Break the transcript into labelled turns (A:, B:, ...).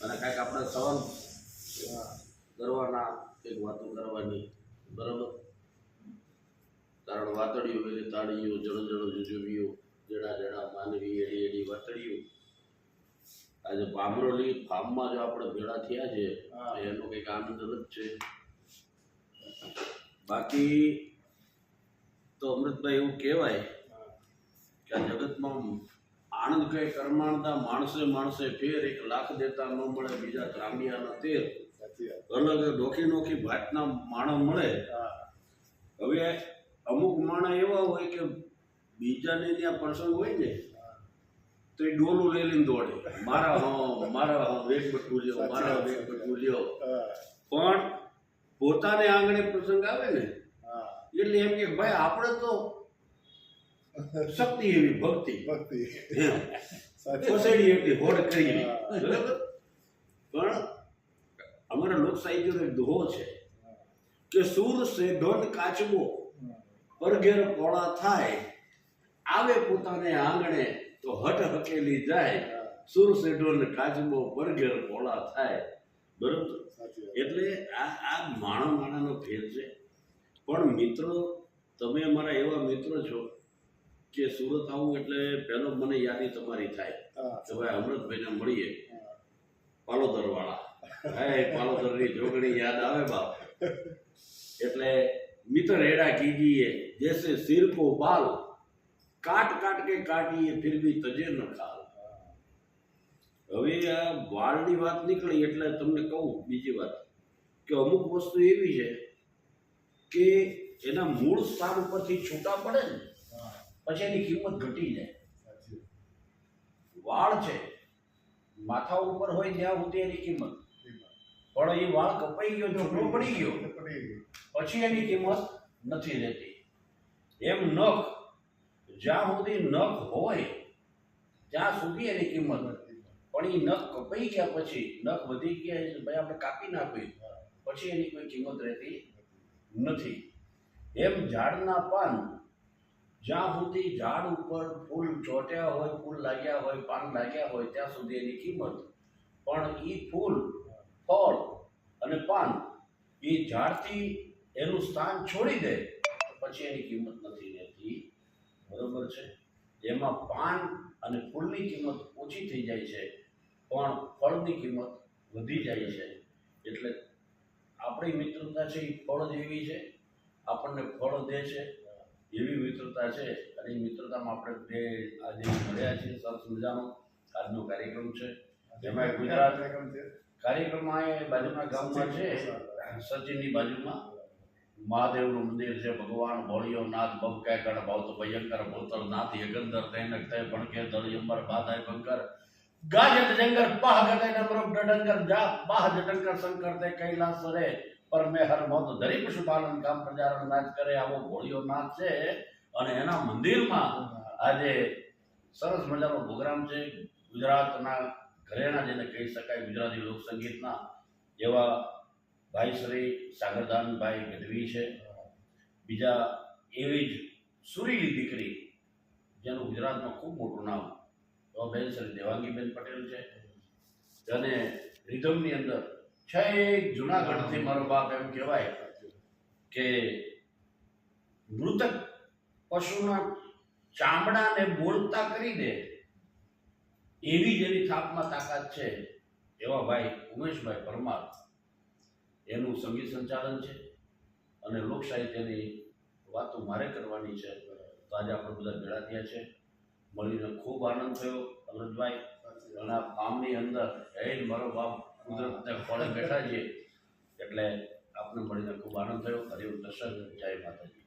A: અને કાંઈક આપણે સવાલ કરવાના, કંઈક વાતો કરવાની, બરાબર. કારણ વાતડીઓ એટલે તાળીઓ, જળો જળો જુજુબીઓ, જડા જડા માનવી, એડી એડી વાતડીઓ. આજે બામરોલી ફાર્મમાં જો આપણે ભેળા થયા છે એનો કંઈક આનંદ જ છે. બાકી તો અમૃતભાઈ એવું કહેવાય કે આ જગતમાં આનંદ કઈ કરમાણતા માણસે માણસે ફેર, 1 લાખ દેતા ન મળે બીજા ગ્રામ્યાના તેર. અલગ નોખી નોખી ભાતના માણસ મળે. હવે અમુક માણસ એવા હોય કે બીજાને ત્યાં પ્રસંગ હોય ને તો એ ડોલું લઈ લઈને દોડે, મારા વેગ બટવું લ્યો, મારા વેગ બટવું લ્યો. પણ પોતાને આંગણે પ્રસંગ આવે ને એટલે એમ કે ભાઈ આપણે તો શક્તિ એવી ભક્તિ પોસેડી એટલી હોડ કરી. બરાબર. પણ અમારા લોક સાહિત્યનો એક દોહો છે કે સૂર સે ઢોલ કાચબો પરઘેર પોળા થાય, આવે પોતાને આંગણે તો હટ હકેલી જાય. સૂર સે ઢોલ કાચબો પરઘેર પોળા થાય. બરોબર. એટલે આ માણાનો ફેર છે. પણ મિત્રો, તમે અમારા એવા મિત્રો છો કે સુરત આવું એટલે પહેલો મને યાદી તમારી થાય કે ભાઈ અમૃતભાઈને મળીએ, પાલોદર વાળા. પાલોદરની જોગણી યાદ આવે બાપ. એટલે મિત્ર એડા કીજીએ જૈસે સિર કો બાલ, કાટ કાટ કે કાટીએ ફિર ભી તજે ન ખાલ. હવે આ વાળની વાત નીકળી એટલે તમને કહું બીજી વાત કે અમુક વસ્તુ એવી છે કે એના મૂળ સ્થાન ઉપરથી છૂટા પડે ને પછી એની કિંમત ઘટી જાય. વાળ છે માથા ઉપર હોય ત્યાં સુધી એની કિંમત, પણ એ વાળ કપાઈ ગયો, છૂટો પડી ગયો પછી એની કિંમત નથી રહેતી. એમ નખ જ્યાં સુધી નખ હોય ત્યાં સુધી એની કિંમત નથી, પણ એ નખ કપાઈ ગયા પછી, નખ વધી ગયા ભાઈ આપણે કાપી નાખ્યું પછી એની કોઈ કિંમત રહેતી નથી. એમ ઝાડના પાન જ્યાં સુધી ઝાડ ઉપર ફૂલ ચોટ્યા હોય, ફૂલ લાગ્યા હોય, પાન લાગ્યા હોય ત્યાં સુધી એની કિંમત. પણ એ ફૂલ, ફળ અને પાન એ ઝાડથી એનું સ્થાન છોડી દે પછી એની કિંમત નથી રહેતી. બરોબર છે. એમાં પાન અને ફૂલની કિંમત ઓછી થઈ જાય છે પણ ફળની કિંમત વધી જાય છે. એટલે આપણી મિત્રતા છે એ ફળ જેવી છે, આપણને ફળ દે છે એવી મિત્રતા છે. અને એ મિત્રતામાં આપણે બે આજે મળ્યા છીએ. સરસ મજાનો આજનો કાર્યક્રમ છે. એમાં ગુજરાત કાર્યક્રમમાં એ બાજુના ગામમાં છે, સચિનની બાજુમાં મહાદેવનું મંદિર છે. ભગવાન ભોળિયો નાથ બબકે ગણ બહુત ભયંકર ભૂતર નાથ યગંદર તૈનક તય ભણકે દળયંબર બાધાય બંકર ગાજત જંગર પાહ ગટે નમરૂપ ડડંગર જા બાહ જટંકર શંકર તે કૈલાસરે પર મે હર મોત ધરી પશુપાલન કામ પ્રજારણ નાચ કરે. આવો ભોળિયો નાથ છે અને એના મંદિરમાં આજે સરસ મજાનો પ્રોગ્રામ છે. ગુજરાતના ઘરેણા જેને કહી શકાય, ગુજરાતી લોકસંગીતના એવા ભાઈ શ્રી સાગરદાનભાઈ ગઢવી છે. બીજા એવી જ સુરીલી દીકરી જેનું ગુજરાતમાં ખૂબ મોટું નામ એવા બેન શ્રી દેવાંગીબેન પટેલ છે. અને રિધમની અંદર છેક જુનાગઢથી મારો બાપ એમ કહેવાય કે મૃતક પશુના ચામડાને બોલતા કરી દે એવી જેની થાપમાં તાકાત છે એવા ભાઈ ઉમેશભાઈ પરમાર. એનું સંગીત સંચાલન છે અને લોક સાહિત્યની વાતો મારે કરવાની છે. તો આજે આપણે બધા ભેળા થયા છે, મળીને ખૂબ આનંદ થયો. અમૃતભાઈ અને આ ફાર્મની અંદર મારો બાપ કુદરતને ખોળે બેઠા છીએ એટલે આપણે મળીને ખૂબ આનંદ થયો. હરિઓમ દર્શન. જય માતાજી.